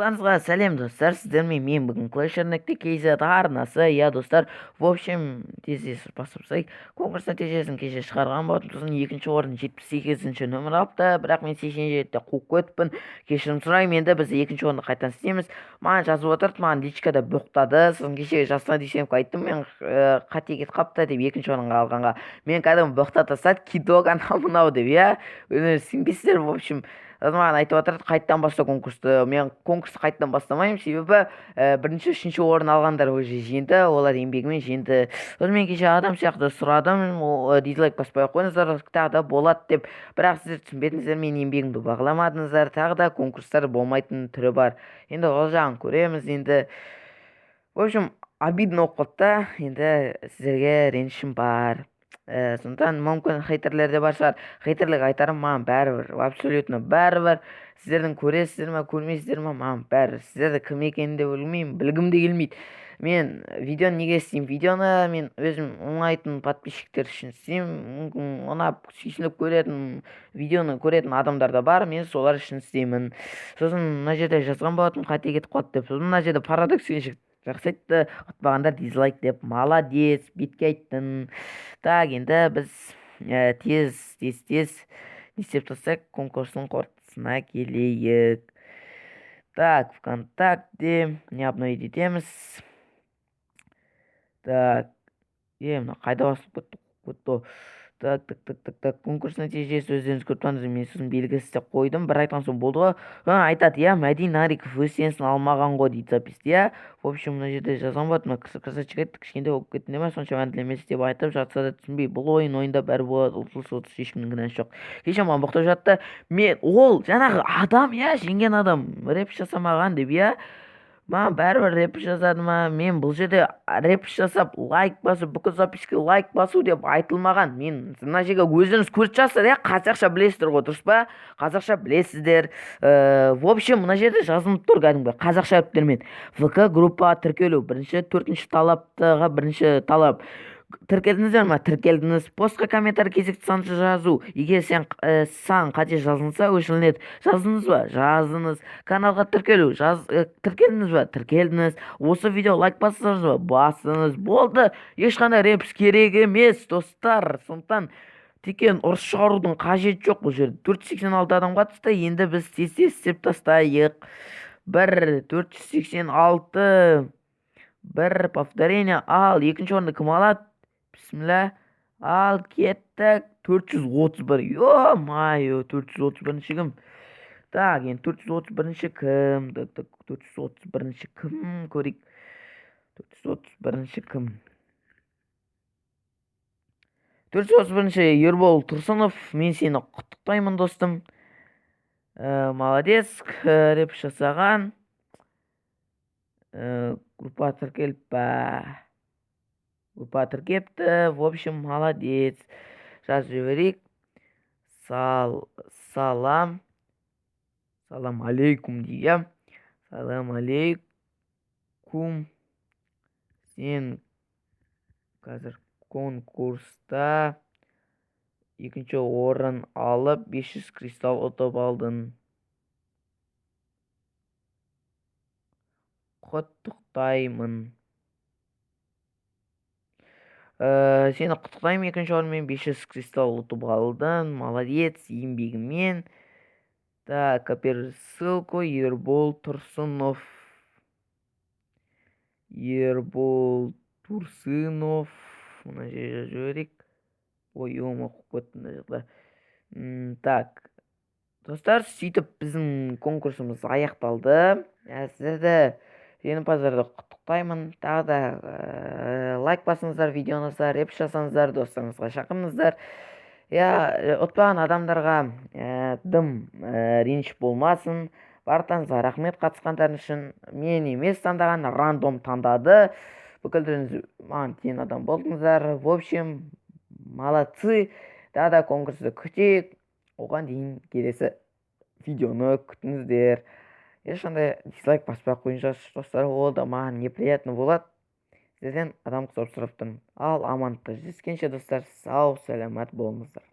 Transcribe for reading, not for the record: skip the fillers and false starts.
Барлықтарыңызға сәлем достар, сіздермен мен бүгін Clash.kz арнасы, достар, в общем, тез бастап конкурс нәтижесін кеше шығарған болатынбыз. Екінші орын 78-ші нөмір алыпты, бірақ мен 87-де қуып кетіппін. Кешірім сұраймын, енді біз екінші орынды қайтадан істейміз. Маған жазып отырды, маған личкада боқтады. Сосын кеше жасына дүйсенбі айттым, мен қате кетіп қапты деп екінші орынға алғанға. Мен кәдімгі боқтата тастады, кидоган мынау деп, сенбейсіздер, в общем. Маған айтып отырды, қайттан баста конкурсты. Мен конкурсты қайттан бастамаймын, себебі бірінші, үшінші орын алғандар уже жеңді, олар еңбегімен жеңді. Сосын мен кеше адам сияқты сұрадым, дизлайк баспай ақ қойыңыздар, тағы да болады деп. Бірақ сіздер түсінбедіңіздер, мен еңбегімді бағаламадыңыздар, тағы да конкурстар болмайтын түрі бар. Енді ол жағын көреміз. Енді в общем, обидно болып қалды. Енді сіздерге ренішім бар. Сондықтан мүмкін хейтерлер де бар шығар. Хейтерлік айтарым маған бәрібір, абсолютно бәрібір. Сіздердің көресіздер ме, көрмейсіздер ме, маған бәрібір. Сіздерді кім екенін де білмеймін, білгім де келмейді. Мен видеоны неге істеймін? Видеоны мен өзім ұнайтын подписчиктер үшін істеймін. Мүмкін ұнап сүйсініп көретін, видеоны көретін адамдар да бар, мен солар үшін істеймін. Сосын мына жерде жазған болатын, қате кетіп қалды деп. Сосын мына жерде парадокс жігіт жақсы айтты, ұтпағандар дизлайк деп. Молодец, бетке айттың. Так, енді біз тез не істеп тастайық, конкурстың қорытындысына келейік. Так, ВКонтакте не обновить етеміз. Так, мына қайда басып кетті? Так, конкурс нәтижесі өздеріңіз көріп тұрсыздар, мен сосын белгісіз деп қойдым. Бір айтқан соң болды ғой. Айтады, Мәди Нариков өз сенсін алмаған ғой дейді записьте, В общем, мына жерде жазған болады, красавчик айтты, кішкентай болып кетті ме, сонша мәнді емес деп айтып жатса да түсінбей. Бұл ойында бәрі болады, ұтылыс ешкімнің кінәсі жоқ. Кеше маған боқтап жатты. Мен ол жаңағы адам, жеңген адам рэп жасамаған деп, маған бәрібір рэп жазады ма? Мен бұл жерде рэп жасап, лайк басу, бүкіл записке лайк басу деп айтылмаған. Мен мына жерге өзіңіз көріп жатсыздар, қазақша білесіздер ғой, дұрыс па? Қазақша білесіздер. В общем, мына жерде жазылып тұр кәдімгі қазақша әріптермен. ВК группа тіркелу. Бірінші, төртінші талаптыға бірінші талап. Тіркелдіңіздер ма? Тіркелдіңіз. Постқа комментарий кезекті санды жазу. Егер сан қате жазылса өшіріледі. Жаздыңыз ба? Жаздыңыз. Каналға тіркелу. Тіркелдіңіз ба? Тіркелдіңіз. Осы видео лайк бассаңыз ба? Басыңыз. Болды. Ешқандай репс керек емес, достар. Сондықтан текен ұрыс шығарудың қажеті жоқ бұл жерде. 486 адам қатысты. Енді біз тез істеп тастайық. 486. Бір повторение ал. Екінші орынды кім алады? Бісміллә. Ал, кеттік. 431. Ё-майо, 431-ші кім? Так, енді 431-ші кім? 431-ші кім? Көрейік. 431-ші кім? 431-ші Ербол Тұрсынов. Мен сені құттықтаймын, достым. Молодец, реп жасаған. Группа тіркеліп ба? Группа тіркепті. В общем, молодец. Жазып жіберейік. Салам алейкум дейгем. Салам алейкум. Сен қазір конкурста екінші орын алып 500 кристалл ұтып алдың. Құттықтаймын. Сені құттықтаймын, екінші орынмен 500 кристалл ұтып алдың. Молодец, еңбегімен. Так, копируй ссылку. Ербол Тұрсынов. Мына жерге жіберейік. Оқып көттім мына жақта. Так, достар, сөйтіп біздің конкурсымыз аяқталды. Сіздерді жеңімпаздарды құттықтаймын. Тағы да лайк басыңыздар, видеоңызға реп жасаңыздар, достарыңызға шақырыңыздар. Ұтпаған адамдарға дым реніш болмасын. Барлықтарыңызға рахмет қатысқандарың үшін. Мен емес таңдаған, рандом таңдады. Бүкілдеріңіз маған тең адам болдыңыздар. В общем, молодцы. Тағы да конкурсты күтейік. Оған дейін келесі видеоны күтіңіздер. Ешқандай дизлайк баспай ақ қойыңыздар, достар, ол да маған неприятно болады. Сізден адам құсап сұрап тұрмын. Ал амандықта жүздескенше, достар, сау саламат болыңыздар.